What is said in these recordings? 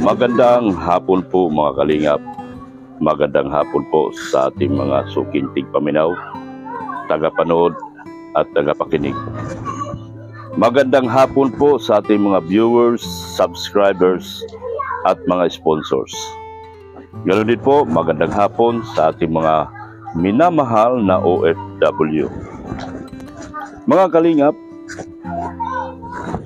Magandang hapon po mga kalingap. Magandang hapon po sa ating mga sukintig paminaw, tagapanood at tagapakinig. Magandang hapon po sa ating mga viewers, subscribers at mga sponsors. Ganoon din po, magandang hapon sa ating mga minamahal na OFW. Mga kalingap,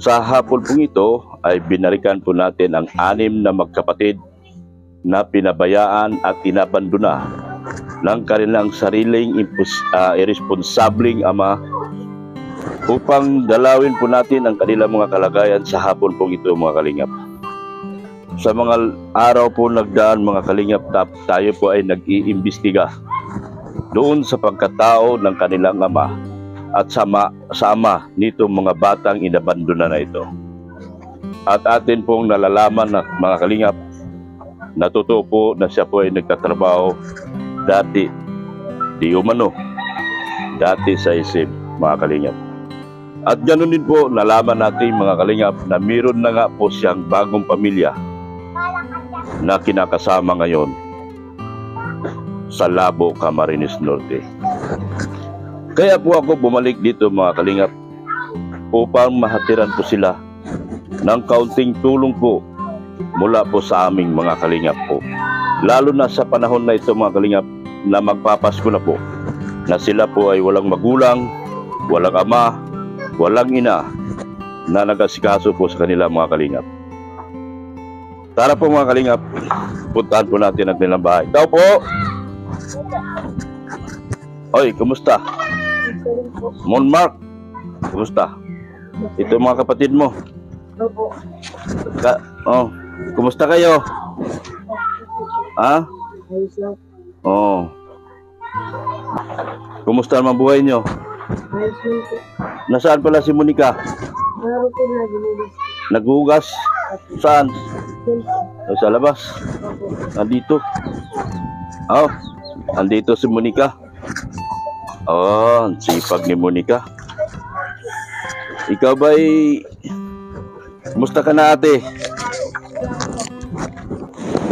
sa hapon pong ito ay binalikan po natin ang 6 na magkapatid na pinabayaan at inabandona ng kanilang sariling irresponsableng ama upang dalawin po natin ang kanilang mga kalagayan sa hapon pong ito mga kalingap. Sa mga araw po nagdaan mga kalingap, tayo po ay nag-iimbestiga doon sa pagkatao ng kanilang ama at sa ama nito mga batang inabandona na ito. At atin pong nalalaman na mga kalingap, na totoo po na siya po ay nagtatrabaho dati di umano, dati sa isim mga kalingap. At ganoon din po nalaman natin mga kalingap na mayroon na nga po siyang bagong pamilya na kinakasama ngayon sa Labo, Camarines Norte. Kaya po ako bumalik dito mga kalingap upang mahatiran po sila ng kaunting tulong po mula po sa aming mga kalingap po. Lalo na sa panahon na ito mga kalingap na magpapasko na po, na sila po ay walang magulang, walang ama, walang ina na nag-asikaso po sa kanila mga kalingap. Tara po mga kalingap, puntahan po natin ang kanilang bahay. Tao po! Oy, kumusta? Monmark, kumusta? Ito mga kapatid mo. Opo. Kumusta kayo? Ha? Ayos lang. Oh. Kumusta naman buhay nyo? Ayos lang po. Nasaan pala si Monica? Meron po na ginulis. Naghugas? Saan? Sa labas? Opo. Andito. Oh, andito si Monica. Oh, ang sipag ni Monica. Ikaw ba'y... Kumusta ka na ate?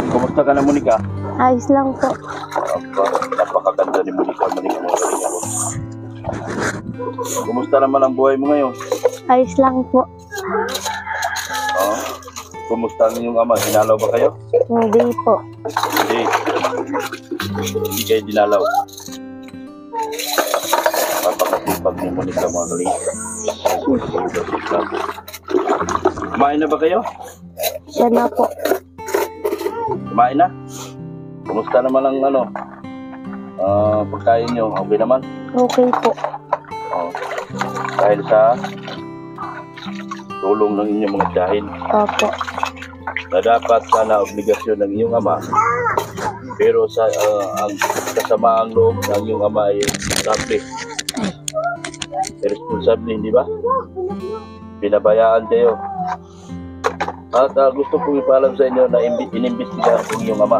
Kumusta ka na Monica? Ayos lang po. Napakaganda ni Monica. Kumusta naman ang buhay mo ngayon? Ayos lang po. Oh, kumusta ang inyong ama? Dinalaw ba kayo? Hindi po. Hindi. Hindi kayo dinalaw. Napakasipag ni Monica mga kalingap. Kumain na ba kayo? Siya na po. Kumain na? Kumusta naman ang pagkain nyo? Okay naman? Okay po. Dahil sa tulong ng inyong mga tiyahin Opo. na dapat sana obligasyon ng inyong ama, pero sa ang kasamaang loob ng inyong ama ay responsable, hindi ba? Pinabayaan kayo. At gusto kong ipaalam sa inyo na inimbestigahan ko yung ama.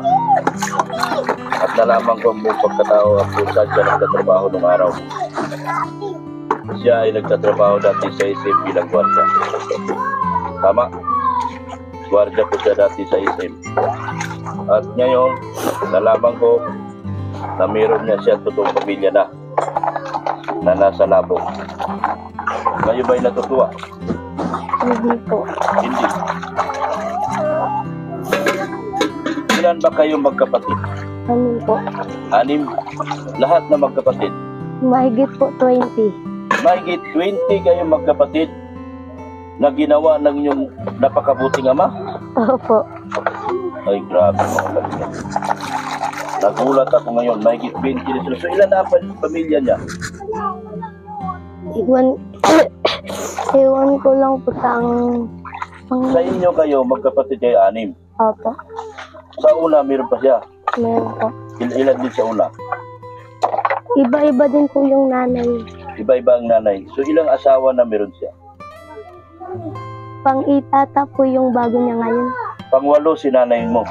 At nalaman ko ang buong pagkatao at kung saan siya nagtatrabaho nung araw. Siya ay nagtatrabaho dati sa SM bilang gwardiya. Tama? Gwardiya po siya dati sa SM. At ngayon, nalaman ko na mayroon niya siya totoong pamilya na nasa Labo. Kayo ba'y natutuwa? Hindi po. Hindi. Ilan ba kayo magkapatid? Ano po? 6? Lahat na magkapatid? Mahigit po 20. Mahigit 20 kayo magkapatid na ginawa ng inyong napakabuting ama? Opo. Ay, grabe mga kalingap. Nagulat ako ngayon, mahigit 20 na sila. So, ilan na ang pamilya niya? Iwan ko lang po Sa inyo kayo, magkapatid kayo 6. Opo. Sa una, meron pa siya. Meron po. Ilan din sa una? Iba-iba din po yung nanay. Iba-iba ang nanay. So, ilang asawa na meron siya? Pang-8 po yung bago niya ngayon. Pang-8 si nanay mo.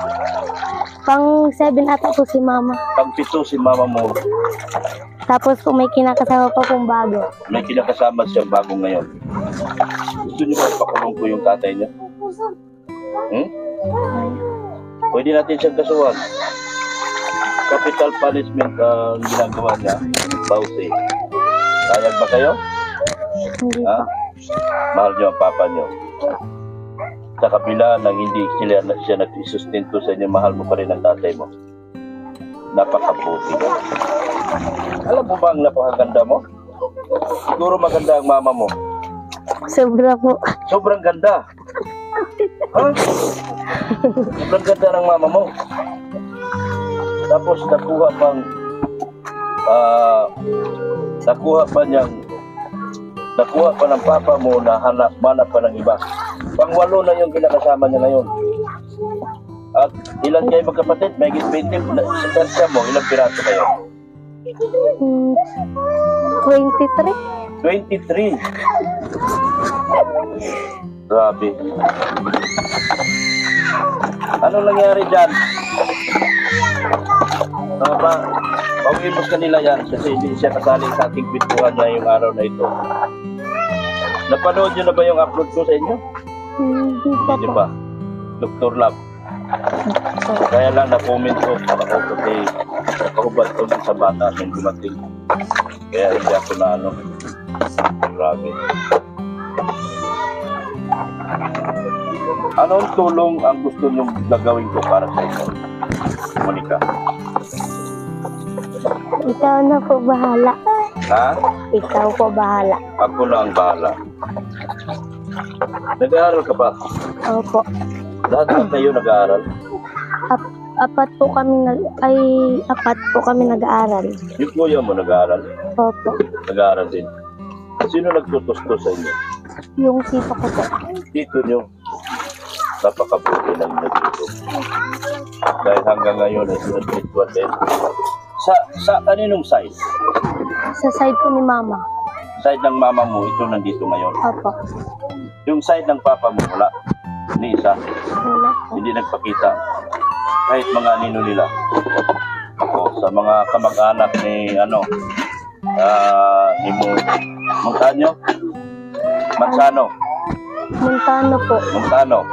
Pang-7 ata po si mama. Pang-7 si mama mo. Tapos kung may kinakasama pa pong bago. May kinakasama siyang bago ngayon. Gusto niyo ba pakulong ko yung tatay niya? Pwede natin siyang kasuhan. Capital punishment ang ginagawa niya. Bawsi. Sayag ba kayo? Hindi Ha? po. Mahal niyo ang papa niyo. Sa kabila ng hindi siya nagsusustento sa inyo, mahal mo pa rin ang tatay mo. Napakabuti mo. Alam mo ba ang napakaganda mo? Siguro maganda ang mama mo. Sobra po. Sobrang ganda. Ha? Sobrang ganda ng mama mo. Tapos nakuha pa ng papa mo na hanap pa ng iba. Pang-walo na yung kinakasama niya ngayon. At ilan kayo magkapatid? May 20 sa tansya mo, ilang piraso kayo? 23. 23. Grabe. Anong nangyari dyan? Pauwi mo kanila yan kasi hindi siya kasali sa ating kwentuhan niya yung araw na ito. Napanood nyo na ba yung upload ko sa inyo? Hindi pa Hindi po. ba? Dr. Love. Kaya lang na-comment ko ako kasi nakahubad ko lang sa bata nung dumating. Kaya hindi ako na grabe. Anong tulong ang gusto nyong gagawin ko para sa inyo? Monica. Ikaw na po bahala. Ha? Ikaw po bahala. Ako na ang bahala. Nag-aaral ka ba? Opo. Lahat na kayo nag-aaral? Apat po kami nag-aaral. Yung kuya mo nag-aaral? Opo. Nag-aaral din. Sino nagtutusto sa inyo? Yung tito ko po. Tito nyo. Napakabuti ng nagtuto. Dahil hanggang ngayon ay sinasitwa din. Sa kaninong side? Sa side po ni mama. Side ng mama mo, ito nandito ngayon. Opo. Yung side ng papa mo, wala. Ni isa. Wala po. Hindi nagpakita. Kahit mga nino nila. Ako, sa mga kamag-anak ni ni Montaño? Mansano? Montano po. Montano.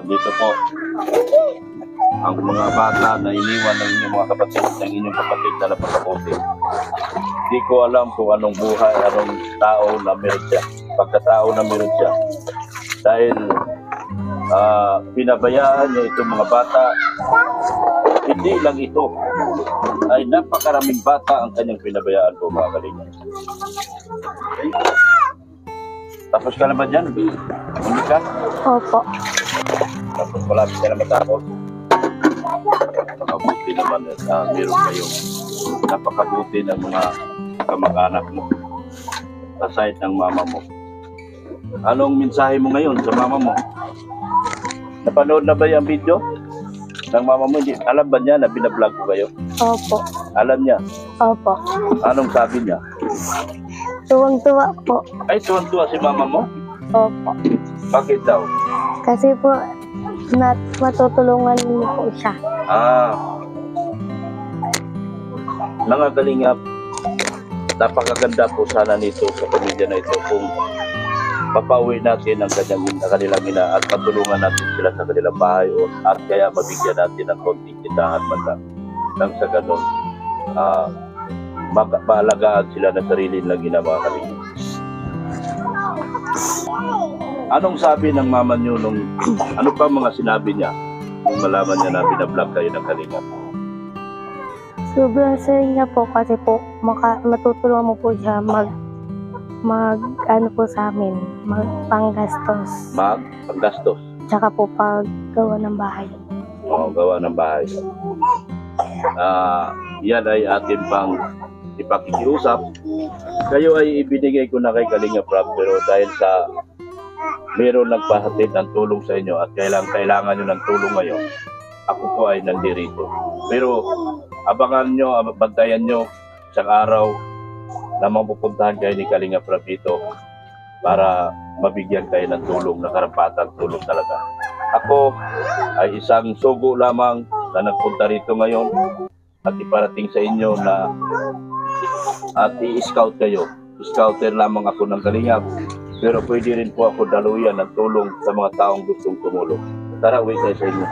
Dito po. Ang mga bata na iniwan ng inyong mga kapatid, ng inyong kapatid na napakabuti. Hindi ko alam kung anong buhay, anong tao na meron siya. Pagkatao na meron siya. Dahil pinabayaan niya itong mga bata. Hindi lang ito. Ay napakaraming bata ang kanyang pinabayaan po, mga kalinga. Tapos ka na ba dyan? Hindi ka? Opo. Tapos malapit ka na matapos. Napakabuti naman at meron kayong napakabuti ng mga kamag-anak mo. Aside ng mama mo. Anong mensahe mo ngayon sa mama mo? Napanood na ba yung video ng mama mo? Hindi. Alam ba niya na binablog ko kayo? Opo. Alam niya. Opo. Anong sabi niya? Tuwang-tuwa po. Ay, tuwan-tuwa si mama mo? Opo. Bakit daw? Kasi po, matutulungan niyo po siya. Mga kalingap, napakaganda po sana nito sa pamilya na ito kung papauwi natin ang kanilang ina at patulungan natin sila sa kanilang bahay at kaya mabigyan natin ng konting tindahan man lang. Nang sa ganun, maalagaan sila ng sarili nilang ginawa kami. Anong sabi ng mama niyo ano pa mga sinabi niya nung malaman niya na binablog kayo ng kalingap? Sobrang saya niya po kasi po matutulungan mo po siya ano po sa amin, panggastos. Paggastos? Tsaka po paggawa ng bahay. Oo, gawa ng bahay. Yan ay atin pang ipakikiusap. Kayo ay ibinigay ko na kay Kalinga Prab, pero dahil sa meron nagpahatid ng tulong sa inyo at kailangan nyo ng tulong ngayon, ako po ay nandirito. Pero abangan nyo, bantayan nyo isang araw na mapupuntahan kayo ni Kalinga Prab dito para mabigyan kayo ng tulong, na karapatang tulong talaga. Ako ay isang sugo lamang na nagpunta rito ngayon at iparating sa inyo na at i-scout kayo. Scouter lamang ako ng Kalingap, pero pwede rin po ako daluyan ng tulong sa mga taong gustong tumulong. Tara, uwi tayo sa inyo.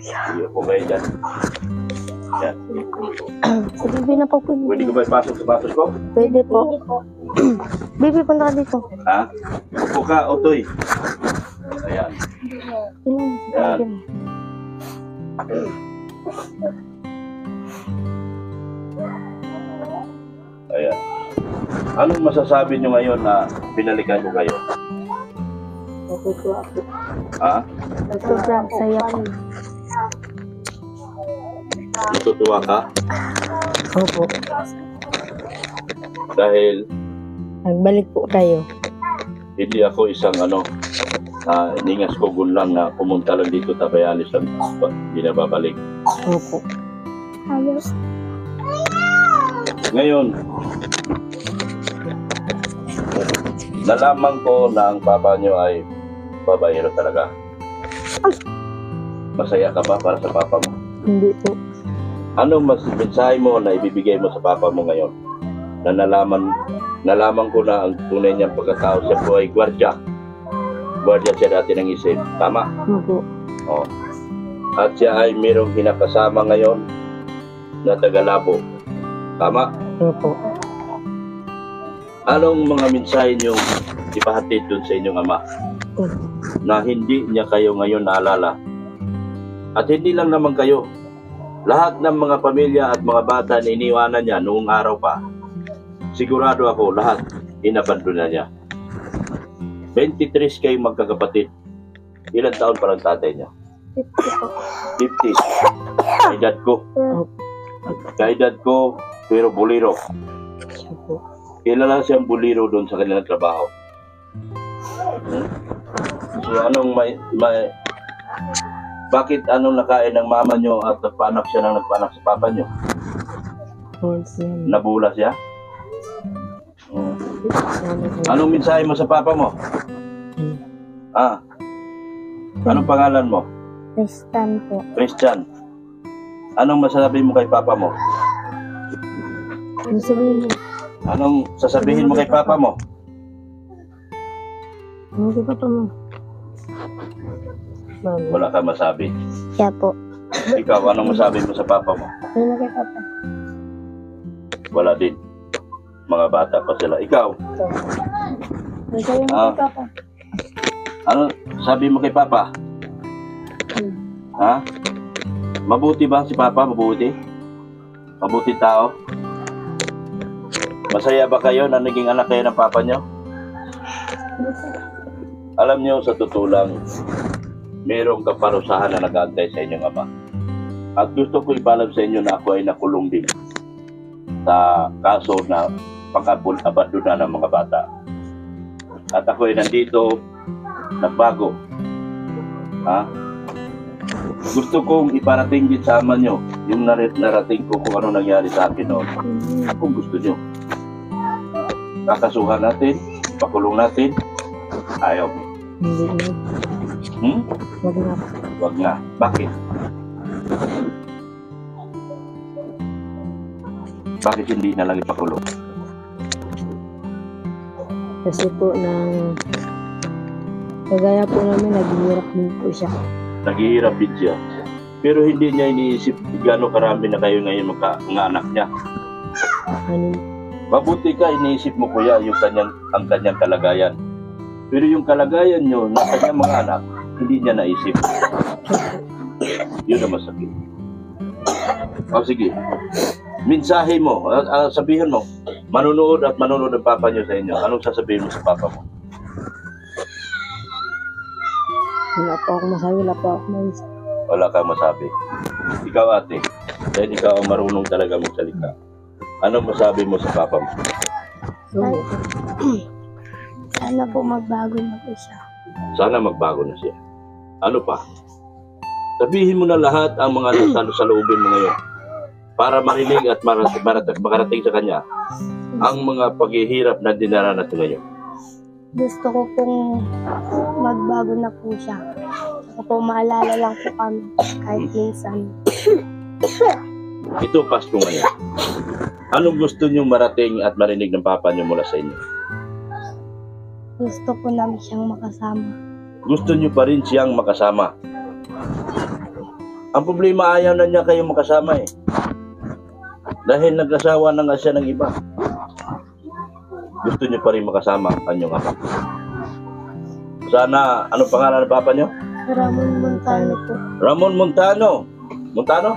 Sige po kayo dyan. Yan. Si Bibi na po pwede. Pwede ko ba ipasok sa patos ko? Pwede po. Bibi, punta ka dito. Ha? Upo ka, Otoy. Ayan. Yan. Ayan. Anong masasabi nyo ngayon na binalikan ko kayo? Natutuwa po. Ha? Sobrang saya po. Natutuwa ka? Opo. Dahil Nagbalik po kayo. hindi ako isang ningas ko lang na pumunta lang dito tabayanis lang hindi na babalik. Opo. Ayos. Ngayon, nalaman ko na ang papa nyo ay babaero talaga. Masaya ka ba para sa papa mo? Hindi po. Anong mensahe mo na ibibigay mo sa papa mo ngayon? Na nalaman ko na ang tunay niyang pagkatao siya po ay gwardya. Gwardya siya dati ng isip. Tama? Opo. Oh. At siya ay mayroong kinakasama ngayon na taga-Labo. Tama? Opo. Anong mga mensahe niyo ipahatid doon sa inyong ama Opo. na hindi niya kayo ngayon naalala? At hindi lang naman kayo. Lahat ng mga pamilya at mga bata na iniwanan niya noong araw pa, sigurado ako lahat inabandona niya. 23 kayong magkakapatid. Ilan taon pa lang tatay niya? 50. Kaedad ko. Kaedad ko, pero buliro. Siya po. Kilala siyang buliro doon sa kanilang trabaho. So anong bakit anong nakain ng mama nyo at nagpanak siya nang nagpanak sa papa nyo? Nabula siya? Anong mensahe mo sa papa mo? Ah? Anong pangalan mo? Tristan po. Christian. Anong masasabi mo kay papa mo? Ano sabihin mo? Anong sasabihin mo kay papa mo? Ano kay papa mo? Wala ka masabi. Siya po. Ikaw, anong masabi mo sa papa mo? Ano kay papa? Wala din. Mga bata pa sila. Ikaw, Ano sabihin mo Ah. kay papa? ano sabi mo kay papa? Ha? Mabuti ba si papa? Mabuti? Mabuti tao? Masaya ba kayo na naging anak kayo ng papa nyo? Alam nyo, sa totoo lang, mayroong kaparusahan na nag-aantay sa inyong ama. At gusto ko ipalam sa inyo na ako ay nakulong din sa kaso na pag-abandona ng mga bata. At ako ay nandito, nagbago. Ha? Gusto kong iparating din sa ama nyo yung narating ko kung ano nangyari sa akin noon. Kung gusto nyo. Kakasuhan natin, pakulong natin, ayaw mo. Hindi na. Wag na. Wag nga. Bakit? Bakit hindi na lang ipakulong? Kasi po kagaya po namin, naghihirap din po siya. Naghihirap din siya. Pero hindi niya iniisip gano'ng karami na kayo ngayon mga anak niya. Ano? Mabuti ka, iniisip mo kuya ang kanyang kalagayan. Pero yung kalagayan nyo ng kanyang mga anak, hindi niya naisip. Yun ang masakit. O sige, mensahe mo, sabihin mo, manunood at manunood ang papa nyo sa inyo. Anong sasabihin mo sa papa mo? Wala po ako masabi, wala po ako maisip. Wala kang masabi. Ikaw ate, dahil ikaw ang marunong talaga magsalita. Anong masabi mo sa papa mo? Sana po magbago na po siya. Sana magbago na siya. Ano pa? Sabihin mo na lahat ang mga nasa loobin mo ngayon para marinig at makarating sa kanya ang mga paghihirap na dinaranas ngayon. Gusto ko pong magbago na po siya. Gusto ko pong maalala lang po kami kahit minsan. Ito Pasko ngayon. Anong gusto niyo marating at marinig ng Papa niyo mula sa inyo? Gusto po namin siyang makasama. Gusto niyo pa rin siyang makasama. Ang problema, ayaw na niya kayong makasama eh. Dahil nag-asawa na nga siya ng iba. Gusto niyo pa rin makasama ang kanyang anak. Sana, anong pangalan ng Papa niyo? Ramon Montano po. Ramon Montano. Montano?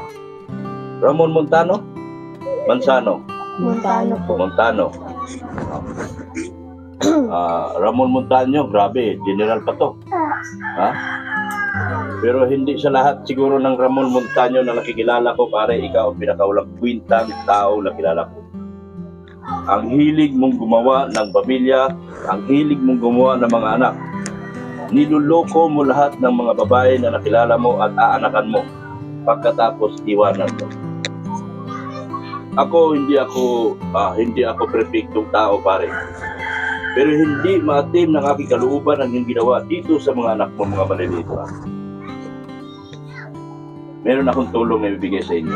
Ramon Montano? Manzano? Montano po. Montano. Ramon Montano, grabe, general pa to. Ha? Pero hindi sa lahat siguro ng Ramon Montano na nakikilala ko, pare, ikaw ang pinakaulang kwintang tao na kilala ko. Ang hilig mong gumawa ng pamilya, ang hilig mong gumawa ng mga anak. Niluloko mo lahat ng mga babae na nakilala mo at aanakan mo. Pagkatapos iwanan mo. Hindi ako perfectong tao, pare. Pero hindi maatim ng aking kalooban ang iyong ginawa dito sa mga anak mo, mga maliliit pa. Meron akong tulong na ibibigay sa inyo.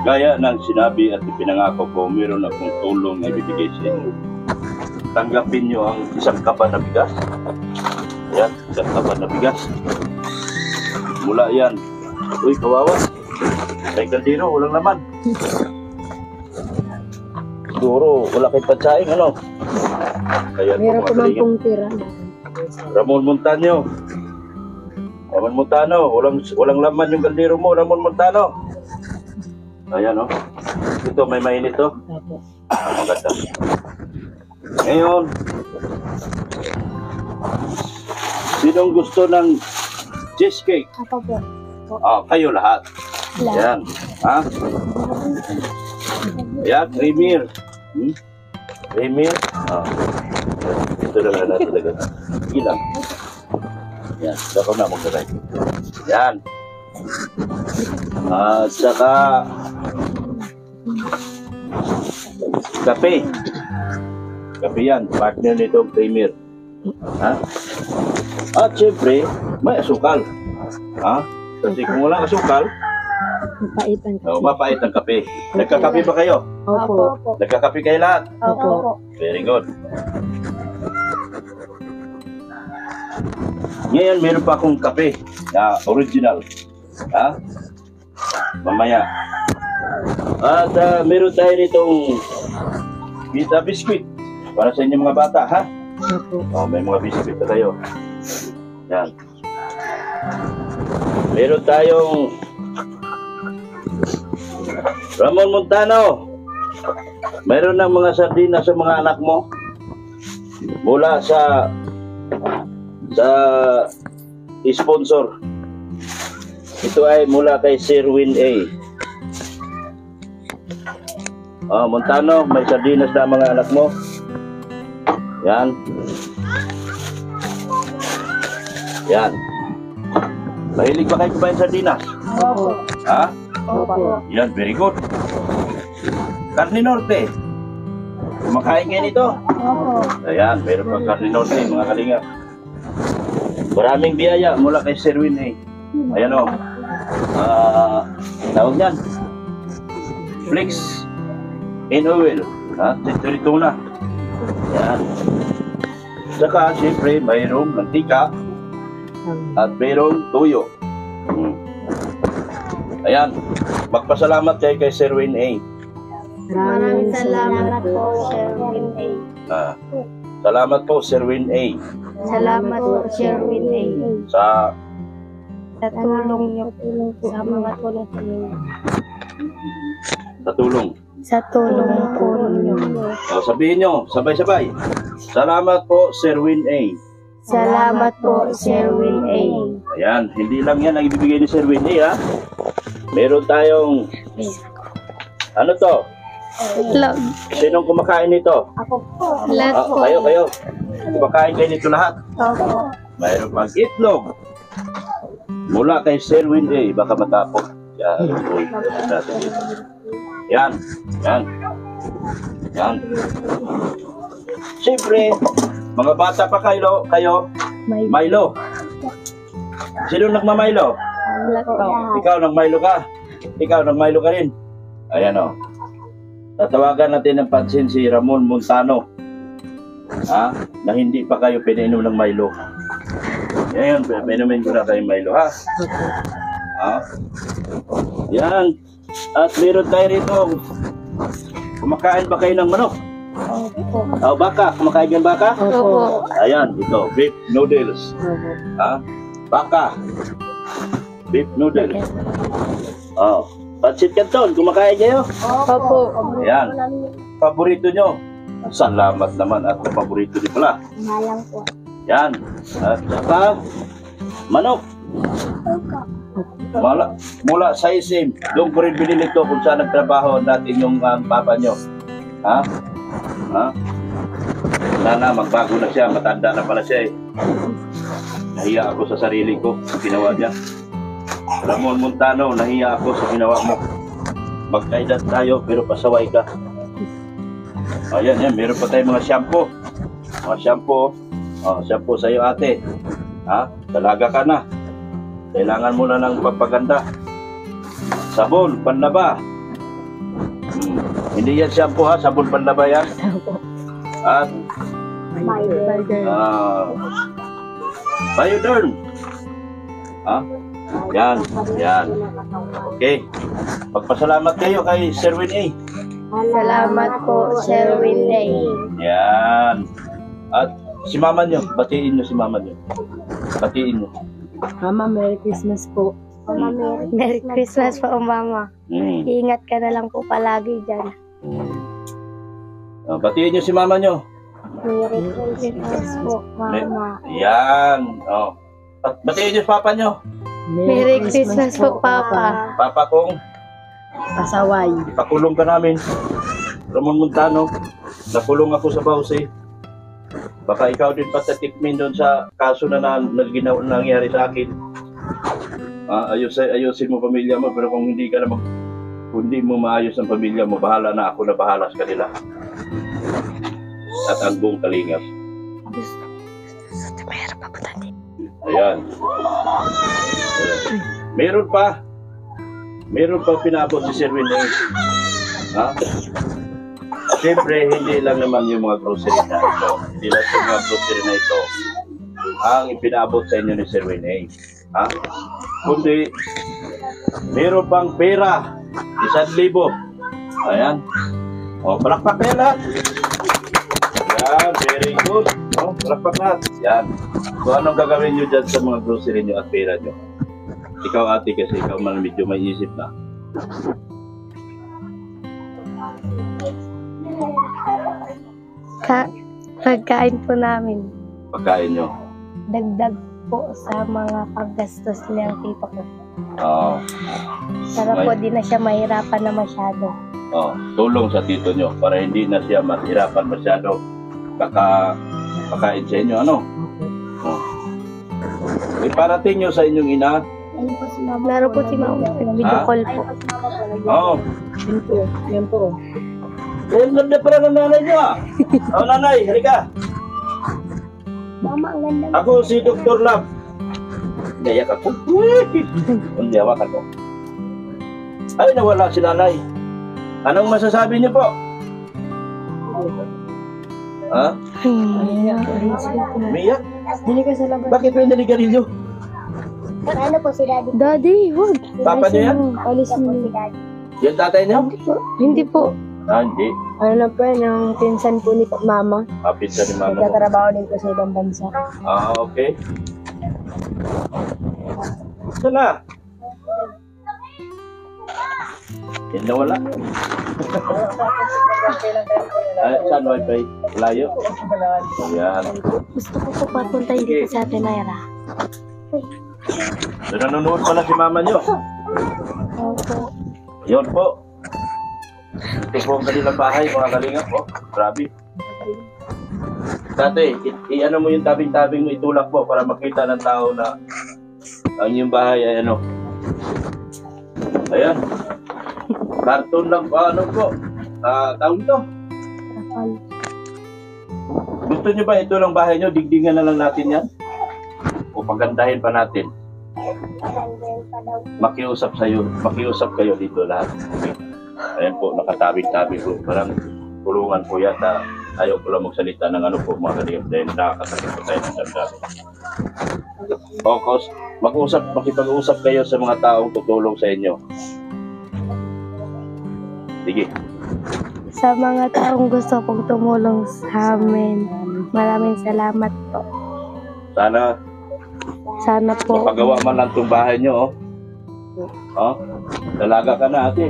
Gaya ng sinabi at ipinangako ko, meron akong tulong na ibibigay sa inyo. Tanggapin nyo ang isang kaban na bigas. Yan, isang kaban na bigas. Mula yan. Uy, kawawa. May kaldero, walang laman. Siguro, wala kay patsaing, ano? Kaya Meron po man pong tira. Ramon Montano. Ramon Montano, walang laman yung kaldero mo, Ramon Montano. Ayan, oh. Ito, may mainit, oh. Maganda. Ngayon, sinong gusto ng cheesecake? Ako po. Kayo lahat. Yan. Ha? Yan, Premier. Premier. Ito na lang natin talaga. Ilang. Yan, baka na magdalay. Yan. At saka kape. Kape yan, partner nitong Premier. Ha? At syempre, may asukal. Ha? Kasi kung walang asukal, mapait ang kape. Nagkakape ba kayo? Opo. Nagkakape kayo lahat? Opo. Very good. Ngayon, meron pa akong kape na original. Ha? Mamaya. At meron tayo nitong Vita Biscuit para sa inyong mga bata, ha? May mga biscuit na tayo. Yan. Meron tayong Ramon Montano. Meron ng mga sardinas sa mga anak mo mula sa sponsor. Ito ay mula kay Sir Win A. Montano, may sardinas na mga anak mo. Yan. Yan. Mahilig ba kayo kumain sardinas? Opo. Ha? Opo. Yan, very good. Carne Norte. Kumakain kayo nito? Opo. Ayan, meron pang Carne Norte, mga kalinga. Maraming biyaya mula kay Sir Win A. Ayan o. Tawag yan. Flix in oil. Century tuna. Yan. Saka, siyempre, mayroong mantika at mayroong tuyo. Ayan. Magpasalamat kayo kay Sir Win A. Maraming salamat po, Sir Win A. Salamat po, Sir Win A. Salamat po, Sir Win A. Sa tulong niyo sa mga tulong niyo. sa tulong. Sa tulong po niyo. Sabihin nyo, sabay-sabay. Salamat po, Sir Win A. Salamat po, Sir Win A. Ayan, hindi lang yan ang ibibigay ni Sir Win A, ha? Meron tayong, ano to? Itlog. Sinong kumakain nito? Ako po. Lahat po. Kayo. Kumakain kayo nito lahat. Opo. Mayroon pang itlog. Mula kay Sir Win A. Baka matapok. Yan. Yan. Yan. Yan. Siyempre, mga bata pa kayo, Milo. Sino nagmamilo? Lahat po. Ikaw nagmilo ka. ikaw, nag-Milo ka rin. Ayan o. Tatawagan natin ng pansin si Ramon Montano. Na hindi pa kayo pinainom ng Milo. Yan, pinainumin ko na kayo Milo, ha? Yan. At meron tayo rito. Kumakain ba kayo ng manok? Opo. Baka. Kumakain ng baka? Opo. Ayan, ito. Beef noodles. Baka. Beef noodles. Pansit Canton. Kumakain kayo? Opo. Ayan. Paborito nyo? Salamat naman at paborito din pala. Malang po. Yan. At saka, manok. Mula sa isim. Doon ko rin binili ito kung saan nagtrabaho natin yung papa nyo. Sana magbago na siya. Matanda na pala siya eh. Nahiya ako sa sarili ko. Ginawa niya. Ramon Montano, nahiya ako sa ginawa mo. Magkaidat tayo pero pasaway ka. Ayan, meron pa tayong mga shampoo. Mga shampoo. Shampoo sa iyo ate. Dalaga ka na. Kailangan mo na ng pagpaganda. Sabon, panlaba. Hindi yan shampoo ha, sabon panlaba yan. At Bioderm. Yan. Okay. Pagpasalamat kayo kay Sherwin A. Salamat po, Sherwin A. Yan. At si mama nyo, batiin nyo si mama nyo. Batiin nyo. Mama, Merry Christmas po. Mama, Merry Christmas po, Mama. Ingat ka na lang po palagi dyan. Batiin nyo si mama nyo. Merry Christmas po, Mama. Yan. At batiin nyo si papa nyo. Merry Christmas po, Papa. Papa kong Pasaway. ipakulong ka namin. Ramon Montano, nakulong ako sa Bausi. Baka ikaw din patatikmin doon sa kaso na nangyari sa akin. Ayusin mo pamilya mo, pero kung hindi mo maayos ang pamilya mo, bahala na ako na bahala sa kanila. At ang buong kalingap. Ayan. Meron pa pinabot si Sherwin A. Siyempre, hindi lang naman yung mga grocery na ito. Hindi lang yung mga grocery na ito ang ipinabot sa inyo ni Sherwin A. Kundi, meron pang pera, 1,000. Ayan. Palakpak kayo lahat. Yan, very good. Palakpak lahat. Yan. So, anong gagawin nyo dyan sa mga grocery nyo at pera nyo? Ikaw ate, kasi ikaw man medyo may isip na. Pagkain po namin. Pagkain nyo. Dagdag po sa mga paggastos niyang tito ko. Para po di na siya mahirapan na masyado. Tulong sa tito nyo para hindi na siya mahirapan masyado. Pagkain sa inyo, ano? Iparating nyo sa inyong ina. Meron po si Mama. Video call po. Yan po. Ang ganda pala ng nanay nyo nanay, halika. Mama, ang ganda. Ako si Dr. Love. Gayak ako. Hindi, hawakan ko. Ay, nawala si nanay. Anong masasabi niyo po? Umiyak? Dili ka sa labas. Bakit may naligarilyo? Ano po si Daddy? Daddy, wag. Papa niyo yan? Alis mo si Daddy. Yan tatay niyo? Hindi po. Hindi. Ano na po yan, ang pinsan po ni Mama. Pinsan ni mama mo. Nagtatrabaho din po sa ibang bansa. Okay. Saan na? Yan nawala. Saan wifi? Layo? Ayan. Gusto ko po papuntahin dito sa Ate Mayra. So, nanonood pala si mama nyo. Opo. Yun po. Ito po ang kanilang bahay, mga kalingap po. Grabe. Dati, i-ano mo yung tabing-tabing mo, itulak po para makita ng tao na ang yung bahay ay ano. Ayan. Karton lang po, ano po. Tawag ito. Gusto nyo ba ito lang bahay nyo? Digdingan na lang natin yan. O pagandahin pa natin. Makiusap kayo dito lahat. Okay? Ayan po, nakatabi-tabi po. Parang kulungan po yata. Ayaw ko lang magsalita ng ano po mga kalingap dahil nakakasakit po tayo ng damdamin. Makipag-usap kayo sa mga taong tutulong sa inyo. Sige. Sa mga taong gusto kong tumulong sa amin, maraming salamat po. Sana po. Mapagawa man lang itong bahay nyo. Oh. Dalaga ka na ate.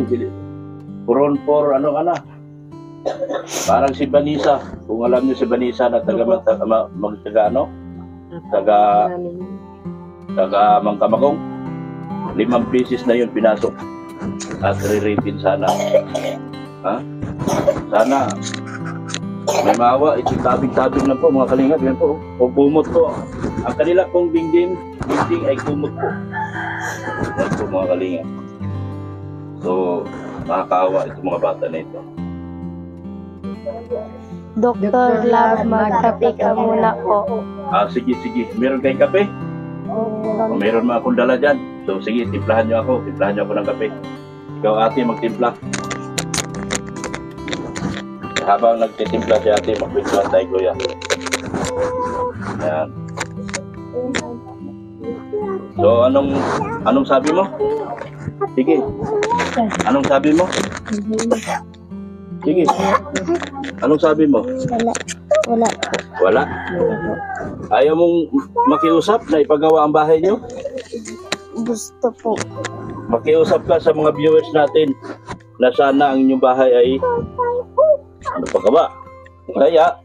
Puron for ano ka na. Parang si Vanessa. Kung alam niyo si Vanessa na taga Mangkamagong. 5 pieces na yun pinasok. At re-rapin sana. Ha? Sana. May maawa. Tabing-tabing lang po mga kalingap. Yan po. O bumot po. Ang kanila pong dingding ay kumot po. Yan po mga kalingap. So, nakakaawa itong mga bata na ito. Dr. Love, magkape ka muna po. Sige. Meron kayong kape? O meron mga akong dala dyan. So, sige, timplahan nyo ako ng kape. Ikaw ate, magtimpla. Habang nagtitimpla si ate, magpintuan tayo kuya. Ayan. So, anong sabi mo? Sige. Anong sabi mo? Sige. Anong sabi mo? Wala? Ayaw mong makiusap na ipagawa ang bahay niyo? Gusto po. Makiusap ka sa mga viewers natin na sana ang inyong bahay ay pagawa. Kaya,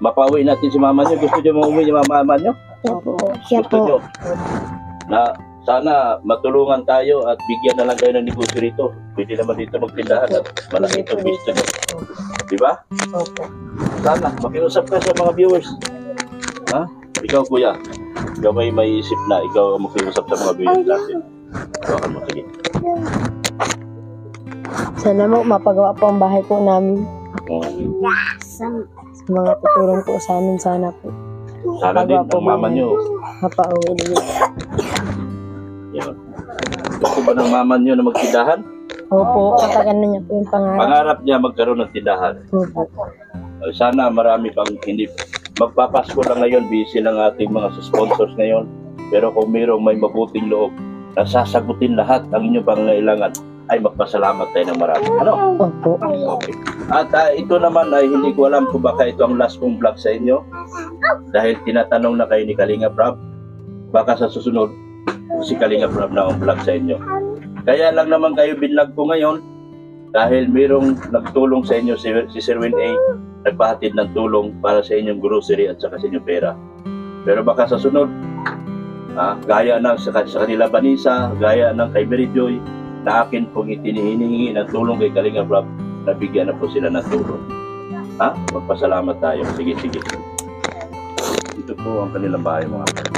mapauwi natin si mama niyo. Gusto niyo mauwi yung mama niyo? Siya Gusto niyo na sana matulungan tayo at bigyan na lang kayo ng negosyo rito. Pwede naman dito magtindahan at malaki itong business. Di ba? Sana, makiusap ka sa mga viewers. Ha? Ikaw kuya, ikaw may isip na ikaw ang makiusap sa mga viewers natin. Bakan mo, sige. Sana mo mapagawa po ang bahay po namin. Sa mga tutulong po sa amin, sana po. Sana din ang mama nyo. Mapauwi din. Yan. Gusto ba ng mama nyo na magtindahan? Opo, katagan na niya po yung pangarap. Pangarap niya magkaroon ng tindahan. Opo. Sana marami pang hindi. Magpapasko lang ngayon, busy lang ating mga sponsors ngayon. Pero kung mayroong may mabuting loob na sasagutin lahat ang inyong pangangailangan, ay magpasalamat tayo ng marami. Ano? Opo. Okay. At ito naman ay hindi ko alam kung baka ito ang last kong vlog sa inyo. Dahil tinatanong na kayo ni Kalinga Prab, baka sa susunod, si Kalinga Prab na ang vlog sa inyo. Kaya lang naman kayo binlog ko ngayon dahil mayroong nagtulong sa inyo si Sir Win A, nagpahatid ng tulong para sa inyong grocery at saka sa inyong pera. Pero baka sa sunod, gaya ng sa kanila Vanessa, gaya ng kay Mary Joy, na akin pong itinihiningi ng tulong kay Kalinga Prab, nabigyan na po sila ng tulong. Magpasalamat tayo. Sige. Ito po ang kanilang bahay mga kapatid.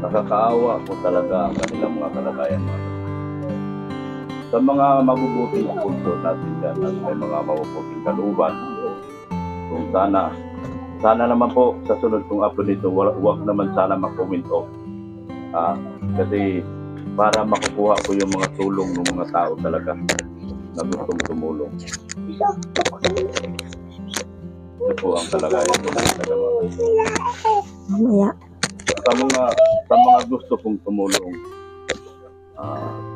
Nakakaawa po talaga ang kanilang mga kalagayan. Sa mga mabubuting punto natin dyan at may mga mabubuting kalooban, kung sana naman po sa sunod kong upload nito, huwag naman sana mag-comment off. Kasi para makukuha ko yung mga tulong ng mga tao talaga na gustong tumulong. Ito po ang kalagayan ko ng dalawa. Mamaya. Sa mga gusto kong tumulong,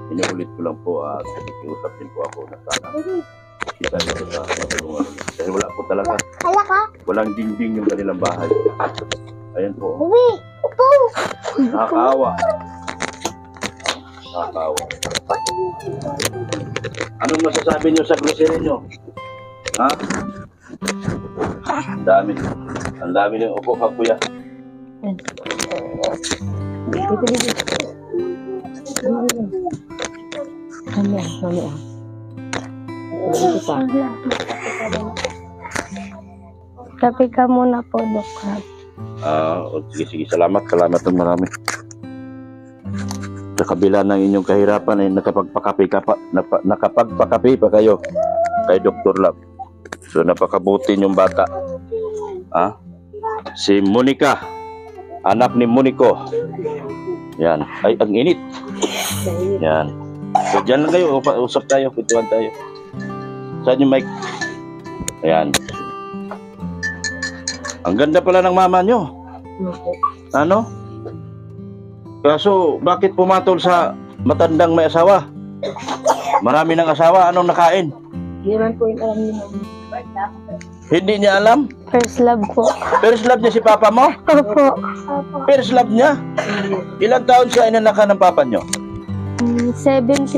inuulit ko lang po at ikiusap din po ako na sana isa dito sa matulungan. Dahil wala po talaga. Walang dingding yung kanilang bahay. Ayan po. Nakakaawa. Anong masasabi niyo sa grocery niyo? Ang dami niyo. Opo, kuya. Mamaya. Dito pa. Kape ka muna po, Dr. Sige. Salamat ng marami. Sa kabila ng inyong kahirapan ay nakapagpakape pa kayo kay Dr. Love. So napakabuti yung bata. Si Monica, anak ni Monico. Yan. Ay, ang init. Yan. So dyan lang kayo, usap tayo, kwentuhan tayo. Saan yung mic? Ayan. Ang ganda pala ng mama nyo. Ano? Kaso, bakit pumatol sa matandang may asawa? Marami ng asawa, anong nakain? Hindi naman po yung alam niyo. Hindi niya alam? First love po. First love niya si papa mo? Opo. First love niya? Ilang taon siya inanakan ng papa nyo? 17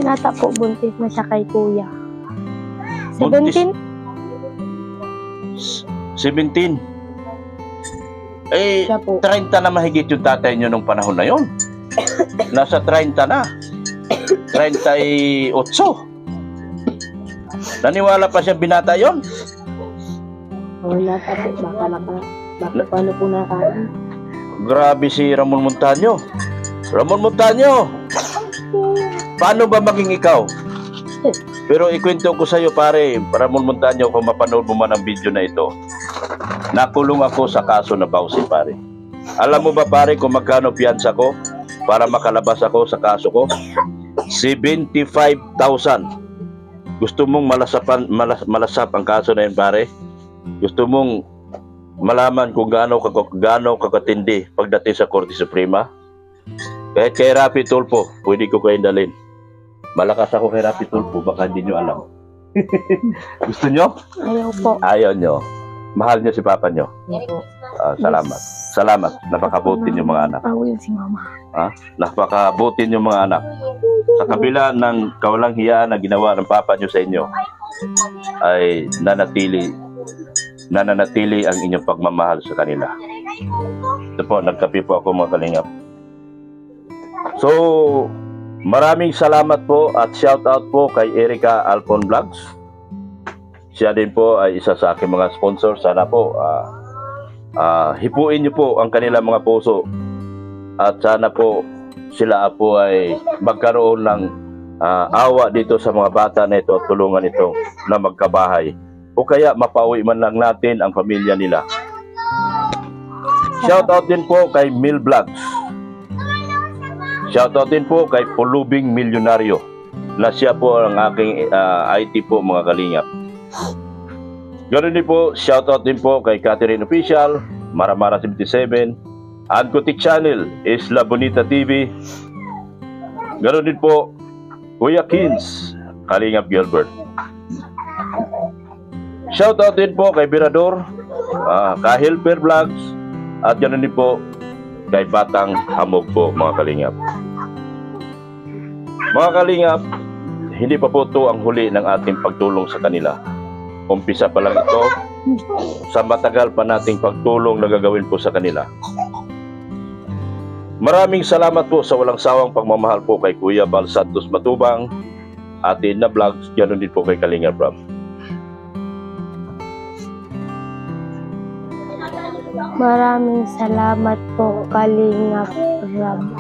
ata po, buntis na siya kay kuya. Buntis? 17? 17. Eh, Siya po. 30 na mahigit yung tatay nyo nung panahon na yon. Nasa 30 na. 38. Naniwala pa siya binata yon? Wala pa po. Baka paano po nakain? Grabe si Ramon Montaño. Ramon Montaño! Paano ba maging ikaw? Pero ikwento ko sa iyo pare, Ramon Montaño, kung mapanood mo man ang video na ito. Nakulong ako sa kaso na Bausi pare. Alam mo ba pare kung magkano piyansa ko para makalabas ako sa kaso ko? 75,000. Gusto mong malasap ang kaso na yun pare? Gusto mong malaman kung gaano kakatindi pagdating sa Korte Suprema? Kahit kay Rapi Tulfo, pwede ko kayong dalhin. Malakas ako kay Rapi Tulfo, baka hindi nyo alam. Gusto nyo? Ayaw po. Ayaw nyo. Mahal nyo si papa nyo. Salamat. Salamat. Napakabuti yung mga anak. Awil si mama. Napakabuti yung mga anak. Sa kabila ng kawalang hiya na ginawa ng papa nyo sa inyo, ay nananatili ang inyong pagmamahal sa kanila. Ito po, nagkape po ako mga kalingap. So, maraming salamat po at shout out po kay Erica Alpon Vlogs. Siya din po ay isa sa aking mga sponsor. Sana po hipuin niyo po ang kanilang mga puso at sana po sila po ay magkaroon ng awa dito sa mga bata na ito at tulungan ito na magkabahay o kaya mapauwi man lang natin ang pamilya nila. Shout out din po kay Mil Vlogs. Shout out din po kay Pulubing Milyonaryo na siya po ang aking IT po mga kalingap. Ganoon din po, shoutout din po kay Catherine Official, Maramara 77, Ancotic Channel, Isla Bonita TV. Ganoon din po, Kuya Kins, Kalingap Gilbert. Shoutout din po kay Birador, Kahilper Vlogs, at ganoon din po kay Batang Hamog po mga kalingap. Mga kalingap, hindi pa po ito ang huli ng ating pagtulong sa kanila. Umpisa pa lang ito sa matagal pa nating pagtulong na gagawin po sa kanila. Maraming salamat po sa walang sawang pagmamahal po kay Kuya Bal Santos Matubang, Ate Edna Vlogs, ganoon din po kay Kalingap Rob. Maraming salamat po Kalingap Rob.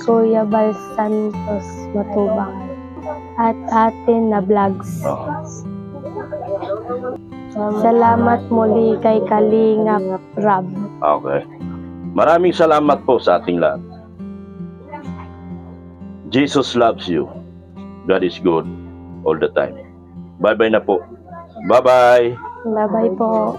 Kuya Bal Santos Matubang at Ate na Vlogs. Salamat muli kay Kalingap Rob. Okay. Maraming salamat po sa ating lahat. Jesus loves you. God is good all the time. Bye-bye na po. Bye-bye. Bye-bye po.